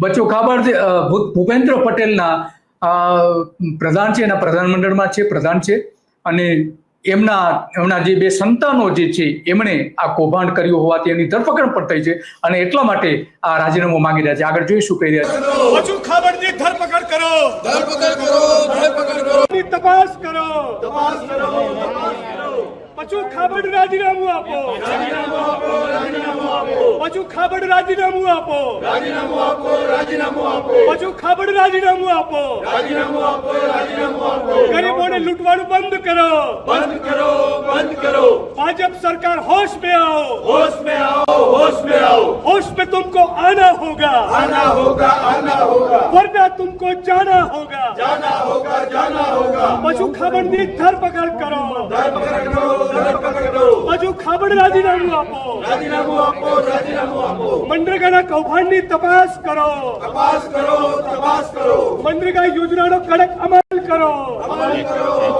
બચ્ચો ખાબડ ભૂપેન્દ્ર પટેલના પ્રધાન છે, એના પ્રધાનમંડળમાં છે, પ્રધાન છે, અને એમના જે બે સંતાનો જે છે એમણે આ કૌભાંડ કર્યું હોવાથી એની ધરપકડ પણ થઈ છે, અને એટલા માટે આ રાજીનામું માંગી રહ્યા છે. આગળ જોઈ શું કહી રહ્યા છે. બચ્ચુ ખાબડની ધરપકડ કરો, ધરપકડ કરો, ધરપકડ કરો, તપાસ કરો, તપાસ કરો, બચ્ચુ ખાબડ રાજીનામું આપો, રાજીનામું આપો, રાજીનામું આપો, બચ્ચુ ખાબડ રાજીનામું આપો, રાજીનામું આપો, રાજીનામું આપો, બચ્ચુ ખાબડ રાજીનામું આપો, રાજીનામું આપો, રાજીનામું આપો, ગરીબોને લૂંટવાનું બંધ કરો, બંધ કરો, બંધ કરો, भाजप सरकार होश में आओ, होश में आओ, होश में आओ, होश में तुमको आना होगा, आना होगा, आना होगा, वरना तुमको जाना होगा, जाना होगा, जाना होगा, बच्चू खाबड़ ની ધરપકડ કરો, धरपकड़ करो, धरपकड़ करो, બચ્ચુ ખાબડ રાજીનામું આપો, राजीनामું આપો, રાજીનામું આપો, મનરેગાના કૌભાંડની તપાસ કરો, તપાસ કરો, તપાસ કરો, મનરેગા યોજનાનો કડક અમલ કરો, અમલ કરો,